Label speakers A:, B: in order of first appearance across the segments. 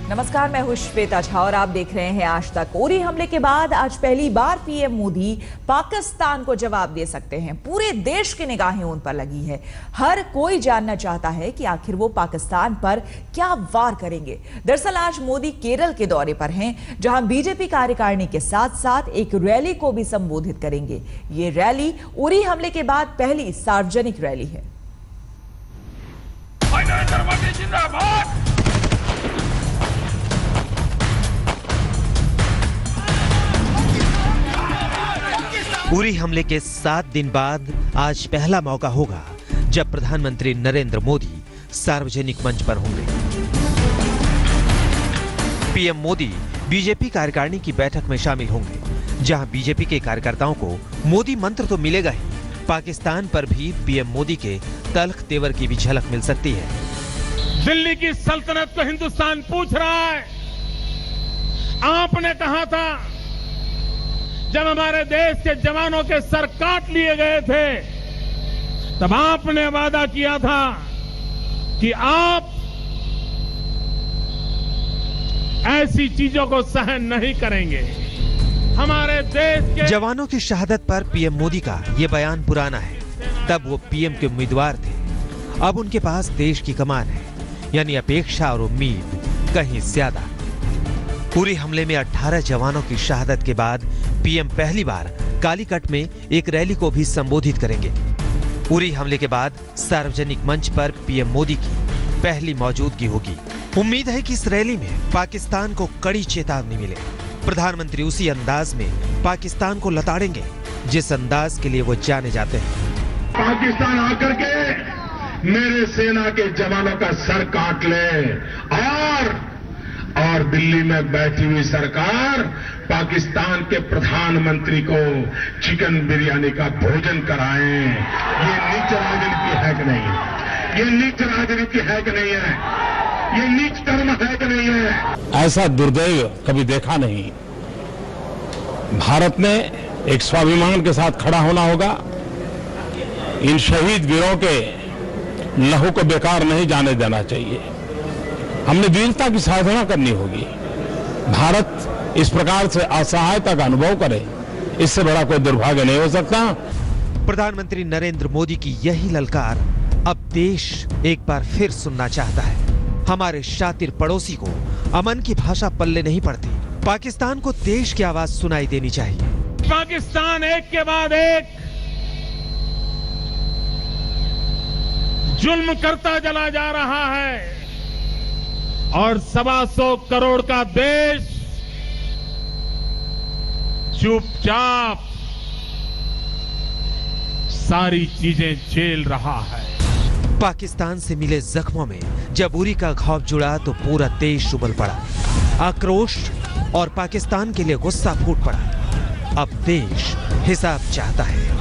A: नमस्कार, मैं हूं श्वेता झा और आप देख रहे हैं आज तक। उरी हमले के बाद आज पहली बार पीएम मोदी पाकिस्तान को जवाब दे सकते हैं। पूरे देश की निगाहें उन पर लगी है। हर कोई जानना चाहता है कि आखिर वो पाकिस्तान पर क्या वार करेंगे। दरअसल आज मोदी केरल के दौरे पर हैं, जहां बीजेपी कार्यकारिणी के साथ साथ एक रैली को भी संबोधित करेंगे। ये रैली उरी हमले के बाद पहली सार्वजनिक रैली है।
B: उरी हमले के 7 दिन बाद आज पहला मौका होगा जब प्रधानमंत्री नरेंद्र मोदी सार्वजनिक मंच पर होंगे। पीएम मोदी बीजेपी कार्यकारिणी की बैठक में शामिल होंगे, जहां बीजेपी के कार्यकर्ताओं को मोदी मंत्र तो मिलेगा ही, पाकिस्तान पर भी पीएम मोदी के तल्ख तेवर की भी झलक मिल सकती है।
C: दिल्ली की सल्तनत को हिंदुस्तान पूछ रहा है। आपने कहा था जब हमारे देश के जवानों के सर काट लिए गए थे, तब आपने वादा किया था कि आप ऐसी चीजों को सहन नहीं करेंगे। हमारे देश के
B: जवानों की शहादत पर पीएम मोदी का यह बयान पुराना है। तब वो पीएम के उम्मीदवार थे, अब उनके पास देश की कमान है, यानी अपेक्षा और उम्मीद कहीं ज्यादा। उरी हमले में 18 जवानों की शहादत के बाद पीएम पहली बार कालीकट में एक रैली को भी संबोधित करेंगे। उरी हमले के बाद सार्वजनिक मंच पर पीएम मोदी की पहली मौजूदगी होगी। उम्मीद है कि इस रैली में पाकिस्तान को कड़ी चेतावनी मिले। प्रधानमंत्री उसी अंदाज में पाकिस्तान को लताड़ेंगे जिस अंदाज के लिए वो जाने जाते हैं।
D: पाकिस्तान आकर के मेरे सेना के जवानों का सर काट ले और दिल्ली में बैठी हुई सरकार पाकिस्तान के प्रधानमंत्री को चिकन बिरयानी का भोजन कराए। ये नीच राजनीति है कि नहीं? ये नीच राजनीति है कि नहीं है? ये नीच कर्म है कि नहीं है?
E: ऐसा दुर्दैव कभी देखा नहीं। भारत ने एक स्वाभिमान के साथ खड़ा होना होगा। इन शहीद वीरों के लहू को बेकार नहीं जाने देना चाहिए। हमने वीरता की साधना करनी होगी। भारत इस प्रकार से असहायता का अनुभव करे, इससे बड़ा कोई दुर्भाग्य नहीं हो सकता।
B: प्रधानमंत्री नरेंद्र मोदी की यही ललकार अब देश एक बार फिर सुनना चाहता है। हमारे शातिर पड़ोसी को अमन की भाषा पल्ले नहीं पड़ती। पाकिस्तान को देश की आवाज सुनाई देनी चाहिए।
C: पाकिस्तान एक के बाद एक जुल्म करता चला जा रहा है और 125 करोड़ का देश चुपचाप सारी चीजें झेल रहा है।
B: पाकिस्तान से मिले जख्मों में जब उरी का घाव जुड़ा तो पूरा देश उबल पड़ा। आक्रोश और पाकिस्तान के लिए गुस्सा फूट पड़ा। अब देश हिसाब चाहता है।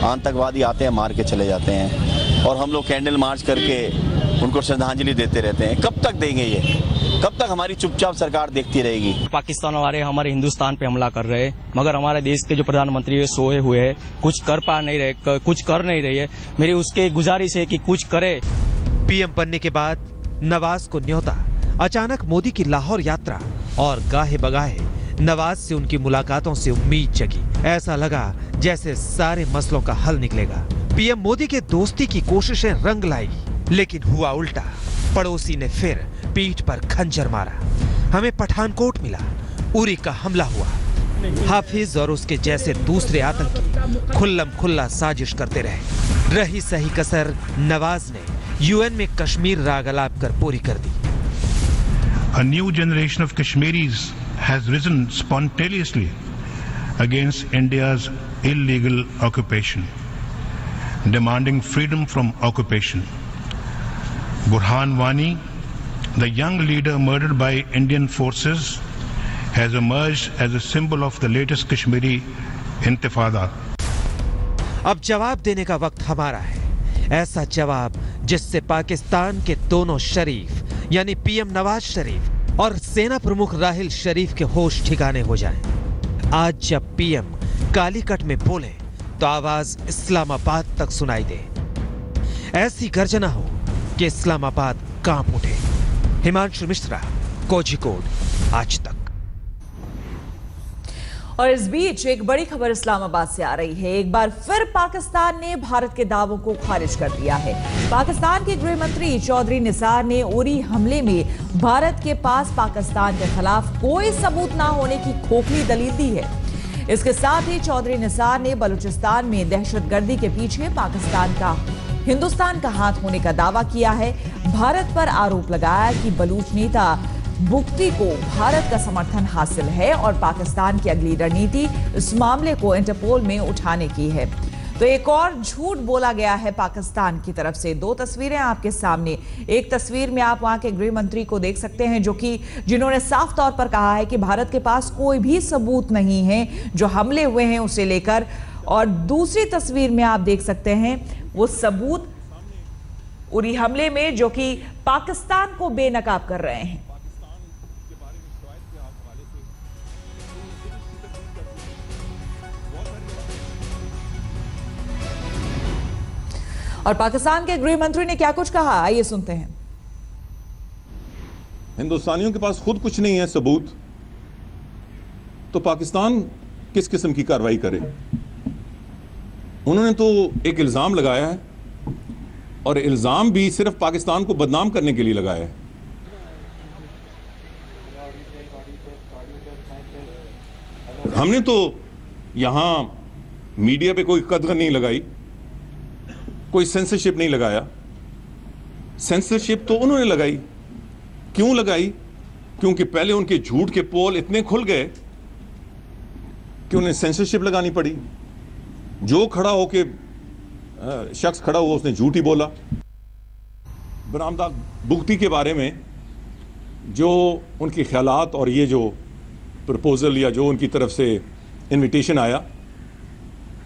F: आतंकवादी आते हैं, मार के चले जाते हैं और हम लोग कैंडल मार्च करके उनको श्रद्धांजलि देते रहते हैं। कब तक देंगे ये? कब तक हमारी चुपचाप सरकार देखती रहेगी?
G: पाकिस्तान वाले हमारे हिंदुस्तान पे हमला कर रहे हैं, मगर हमारे देश के जो प्रधानमंत्री है सोए हुए हैं, कुछ कर पा नहीं रहे, कुछ कर नहीं रही है। मेरी उसके गुजारिश है कि कुछ करे।
B: पीएम बनने के बाद नवाज को न्योता, अचानक मोदी की लाहौर यात्रा और गाहे बगाहे नवाज से उनकी मुलाकातों से उम्मीद जगी। ऐसा लगा जैसे सारे मसलों का हल निकलेगा। पीएम मोदी के दोस्ती की कोशिशें रंग लाएगी, लेकिन हुआ उल्टा। पड़ोसी ने फिर पीठ पर खंजर मारा। हमें पठानकोट मिला, उरी का हमला हुआ। हाफिज और उसके जैसे दूसरे आतंकी खुल्लम खुल्ला साजिश करते रहे। रही सही कसर नवाज ने यूएन में कश्मीर राग अलाप कर पूरी कर दी।
H: A new generation of Kashmiris has risen spontaneously against India's illegal occupation, demanding freedom from occupation. Burhan Wani, the young leader murdered by Indian forces, has emerged as a symbol of the latest Kashmiri intifada.
B: अब जवाब देने का वक्त हमारा है। ऐसा जवाब जिससे पाकिस्तान के दोनों शरीफ यानी पीएम नवाज शरीफ और सेना प्रमुख राहिल शरीफ के होश ठिकाने हो जाएं। आज जब पीएम कालीकट में बोले तो आवाज इस्लामाबाद तक सुनाई दे। ऐसी गर्जना हो कि इस्लामाबाद कांप उठे। हिमांशु मिश्रा, कोझिकोड, आज तक।
A: और इस बीच एक बड़ी खबर इस्लामाबाद से आ रही है। एक बार फिर पाकिस्तान ने भारत के दावों को खारिज कर दिया है। पाकिस्तान के गृह मंत्री चौधरी निसार ने उरी हमले में भारत के पास पाकिस्तान के खिलाफ कोई सबूत ना होने की खोखली दलील दी है। इसके साथ ही चौधरी निसार ने बलूचिस्तान में दहशतगर्दी के पीछे हिंदुस्तान का हाथ होने का दावा किया है। भारत पर आरोप लगाया कि बलूच नेता बुख्ती को भारत का समर्थन हासिल है और पाकिस्तान की अगली रणनीति इस मामले को इंटरपोल में उठाने की है। तो एक और झूठ बोला गया है पाकिस्तान की तरफ से। दो तस्वीरें आपके सामने। एक तस्वीर में आप वहां के गृह मंत्री को देख सकते हैं जिन्होंने साफ तौर पर कहा है कि भारत के पास कोई भी सबूत नहीं है जो हमले हुए हैं उसे लेकर। और दूसरी तस्वीर में आप देख सकते हैं वो सबूत उरी हमले में जो कि पाकिस्तान को बेनकाब कर रहे हैं। और पाकिस्तान के गृह मंत्री ने क्या कुछ कहा, आइए सुनते हैं।
I: हिंदुस्तानियों के पास खुद कुछ नहीं है सबूत, तो पाकिस्तान किस किस्म की कार्रवाई करे। उन्होंने तो एक इल्जाम लगाया है और इल्जाम भी सिर्फ पाकिस्तान को बदनाम करने के लिए लगाया है। हमने तो यहां मीडिया पे कोई कदर नहीं लगाई, कोई सेंसरशिप नहीं लगाया। सेंसरशिप तो उन्होंने लगाई। क्यों लगाई? क्योंकि पहले उनके झूठ के पोल इतने खुल गए कि उन्हें सेंसरशिप लगानी पड़ी। जो खड़ा होके शख्स खड़ा हुआ उसने झूठ ही बोला। बरामदा बुख्ती के बारे में जो उनके ख्यालात और ये जो प्रपोजल या जो उनकी तरफ से इनविटेशन आया,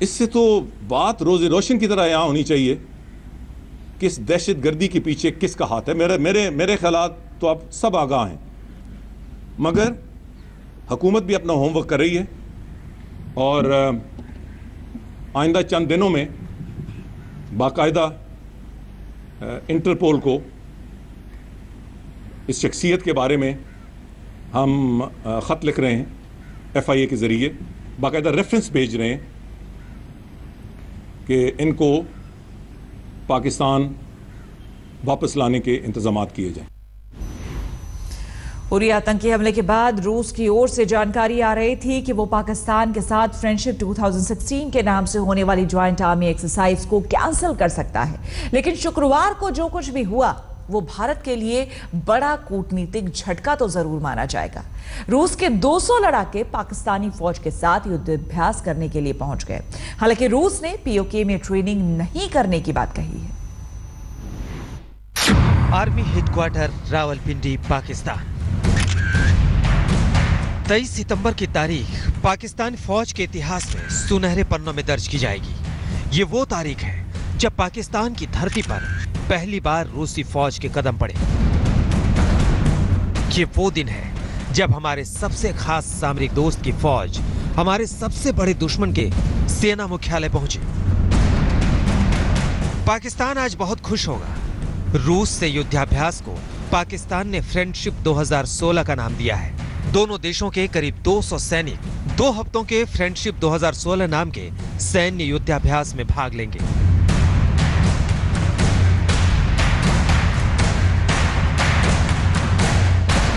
I: इससे तो बात रोज़े रोशन की तरह यहाँ होनी चाहिए कि इस दहशत गर्दी के पीछे किसका हाथ है। मेरे ख्यालात तो आप सब आगाह हैं, मगर हुकूमत भी अपना होमवर्क कर रही है और आइंदा चंद दिनों में बाकायदा इंटरपोल को इस शख्सियत के बारे में हम ख़त लिख रहे हैं, FIA के ज़रिए बाकायदा रेफरेंस भेज रहे हैं कि इनको पाकिस्तान वापस लाने के इंतजामात किए जाएं।
A: उरी आतंकी हमले के बाद रूस की ओर से जानकारी आ रही थी कि वो पाकिस्तान के साथ फ्रेंडशिप 2016 के नाम से होने वाली ज्वाइंट आर्मी एक्सरसाइज को कैंसिल कर सकता है। लेकिन शुक्रवार को जो कुछ भी हुआ वो भारत के लिए बड़ा कूटनीतिक झटका तो जरूर माना जाएगा। रूस के 200 लड़ाके पाकिस्तानी फौज के साथ युद्धाभ्यास करने के लिए पहुंच गए। हालांकि रूस ने POK में ट्रेनिंग नहीं करने की बात कही है।
B: Army headquarter Rawalpindi, Pakistan. 23 सितंबर की तारीख पाकिस्तान फौज के इतिहास में सुनहरे पन्नों में दर्ज की जाएगी। ये वो तारीख है जब पाकिस्तान की धरती पर पहली बार रूसी फौज के कदम पड़े। ये वो दिन है जब हमारे सबसे खास सामरिक दोस्त की फौज हमारे सबसे बड़े दुश्मन के सेना मुख्यालय पहुंची। पाकिस्तान आज बहुत खुश होगा। रूस से युद्धाभ्यास को पाकिस्तान ने फ्रेंडशिप 2016 का नाम दिया है। दोनों देशों के करीब 200 सैनिक 2 हफ्तों के फ्रेंडशिप 2016 नाम के सैन्य युद्धाभ्यास में भाग लेंगे।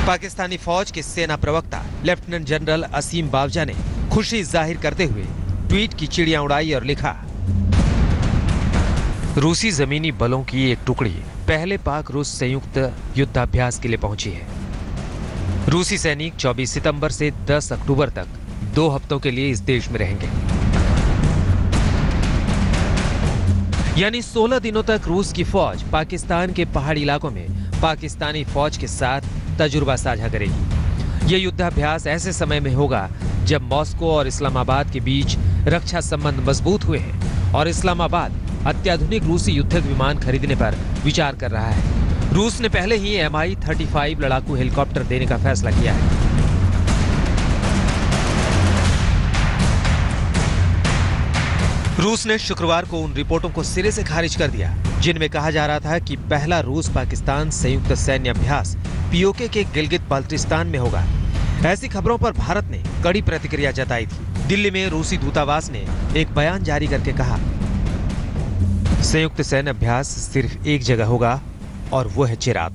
B: पाकिस्तानी फौज के सेना प्रवक्ता लेफ्टिनेंट जनरल असीम बावजा ने खुशी जाहिर करते हुए ट्वीट की चिड़िया उड़ाई और लिखा, रूसी जमीनी बलों की एक टुकड़ी पहले पाक रूस संयुक्त युद्धाभ्यास के लिए पहुंची है। रूसी सैनिक 24 सितंबर से 10 अक्टूबर तक 2 हफ्तों के लिए इस देश में रहेंगे। यानी 16 दिनों तक रूस की फौज पाकिस्तान के पहाड़ी इलाकों में पाकिस्तानी फौज के साथ तजुर्बा साझा करेगी। यह युद्धाभ्यास ऐसे समय में होगा जब मॉस्को और इस्लामाबाद के बीच रक्षा संबंध मजबूत हुए हैं और इस्लामाबाद अत्याधुनिक रूसी युद्धक विमान खरीदने पर विचार कर रहा है। रूस ने पहले ही Mi-35 लड़ाकू हेलीकॉप्टर देने का फैसला किया है। रूस ने शुक्रवार को उन रिपोर्टों को सिरे से खारिज कर दिया जिनमें कहा जा रहा था कि पहला रूस पाकिस्तान संयुक्त सैन्य अभ्यास पीओके के गिलगित बाल्टिस्तान में होगा। ऐसी खबरों पर भारत ने कड़ी प्रतिक्रिया जताई थी। दिल्ली में रूसी दूतावास ने एक बयान जारी करके कहा, संयुक्त सैन्य अभ्यास सिर्फ एक जगह होगा और वो है चिरात।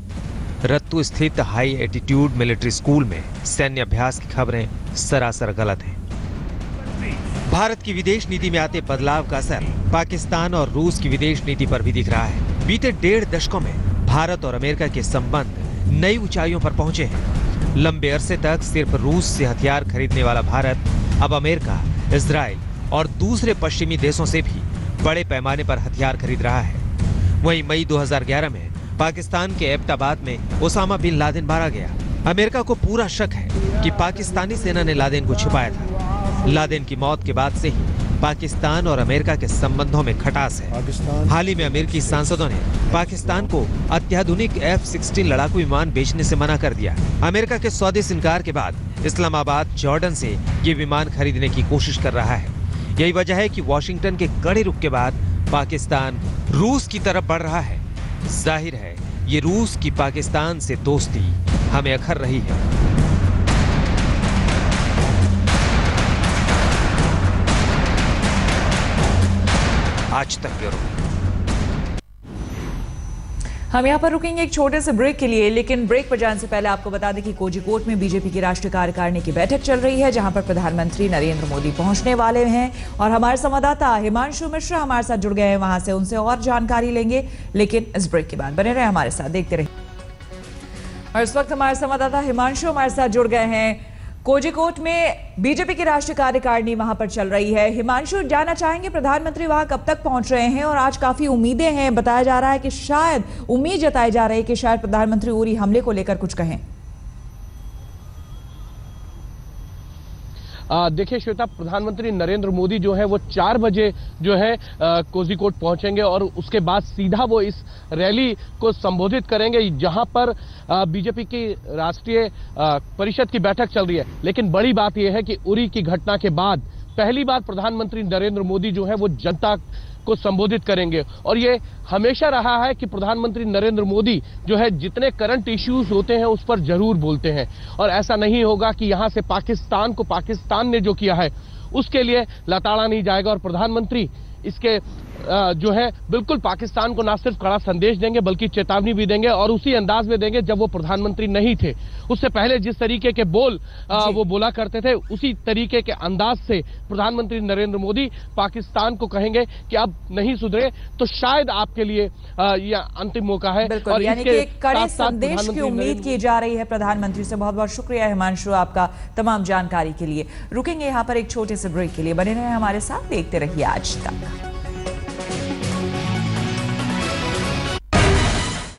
B: रत्तू स्थित हाई एटीट्यूड मिलिट्री स्कूल में सैन्य अभ्यास की खबरें सरासर गलत हैं। भारत की विदेश नीति में आते बदलाव का असर पाकिस्तान और रूस की विदेश नीति पर भी दिख रहा है। बीते 1.5 दशकों में भारत और अमेरिका के संबंध नई ऊंचाइयों पर पहुंचे हैं। लंबे अरसे तक सिर्फ रूस से हथियार खरीदने वाला भारत अब अमेरिका, इजराइल और दूसरे पश्चिमी देशों से भी बड़े पैमाने पर हथियार खरीद रहा है। वहीं मई 2011 में पाकिस्तान के एबटाबाद में ओसामा बिन लादेन मारा गया। अमेरिका को पूरा शक है कि पाकिस्तानी सेना ने लादेन को छिपाया था। लादेन की मौत के बाद से ही पाकिस्तान और अमेरिका के संबंधों में खटास है। हाल ही में अमेरिकी सांसदों ने पाकिस्तान को अत्याधुनिक F-16 लड़ाकू विमान बेचने से मना कर दिया। अमेरिका के स्वदेश इनकार के बाद इस्लामाबाद जॉर्डन से ये विमान खरीदने की कोशिश कर रहा है। यही वजह है कि वॉशिंगटन के कड़े रुख के बाद पाकिस्तान रूस की तरफ बढ़ रहा है। जाहिर है ये रूस की पाकिस्तान से दोस्ती हमें अखर रही है। आज तक ब्यूरो।
A: हम यहाँ पर रुकेंगे एक छोटे से ब्रेक के लिए, लेकिन ब्रेक पर जाने से पहले आपको बता दें कि कोझिकोड में बीजेपी की राष्ट्रीय कार्यकारिणी की बैठक चल रही है, जहां पर प्रधानमंत्री नरेंद्र मोदी पहुंचने वाले हैं और हमारे संवाददाता हिमांशु मिश्रा हमारे साथ जुड़ गए हैं वहां से। उनसे और जानकारी लेंगे, लेकिन इस ब्रेक के बाद बने रहे हमारे साथ, देखते रहिए। और इस वक्त हमारे संवाददाता हिमांशु हमारे साथ जुड़ गए हैं। कोझिकोड में बीजेपी की राष्ट्रीय कार्यकारिणी वहां पर चल रही है। हिमांशु, जानना चाहेंगे प्रधानमंत्री वहां कब तक पहुंच रहे हैं और आज काफी उम्मीदें हैं, बताया जा रहा है कि शायद उम्मीद जताई जा रही है कि शायद प्रधानमंत्री उरी हमले को लेकर कुछ कहें।
J: देखिए श्वेता, प्रधानमंत्री नरेंद्र मोदी जो है वो 4 बजे जो है कोझिकोड पहुंचेंगे और उसके बाद सीधा वो इस रैली को संबोधित करेंगे, जहां पर बीजेपी की राष्ट्रीय परिषद की बैठक चल रही है। लेकिन बड़ी बात यह है कि उरी की घटना के बाद पहली बार प्रधानमंत्री नरेंद्र मोदी जो है वो जनता को संबोधित करेंगे। और ये हमेशा रहा है कि प्रधानमंत्री नरेंद्र मोदी जो है जितने करंट इश्यूज होते हैं उस पर जरूर बोलते हैं, और ऐसा नहीं होगा कि यहां से पाकिस्तान को पाकिस्तान ने जो किया है उसके लिए लताड़ा नहीं जाएगा। और प्रधानमंत्री इसके जो है बिल्कुल पाकिस्तान को ना सिर्फ कड़ा संदेश देंगे बल्कि चेतावनी भी देंगे, और उसी अंदाज में देंगे जब वो प्रधानमंत्री नहीं थे। उससे पहले जिस तरीके के बोल वो बोला करते थे, उसी तरीके के अंदाज से प्रधानमंत्री नरेंद्र मोदी पाकिस्तान को कहेंगे कि अब नहीं सुधरे तो शायद आपके लिए यह अंतिम मौका है।
A: और यानी कि एक कड़े संदेश की उम्मीद की जा रही है प्रधानमंत्री से। बहुत बहुत शुक्रिया हिमांशु आपका तमाम जानकारी के लिए। रुकेंगे यहाँ पर एक छोटे से ब्रेक के लिए, बने रहे हमारे साथ, देखते रहिए आज तक।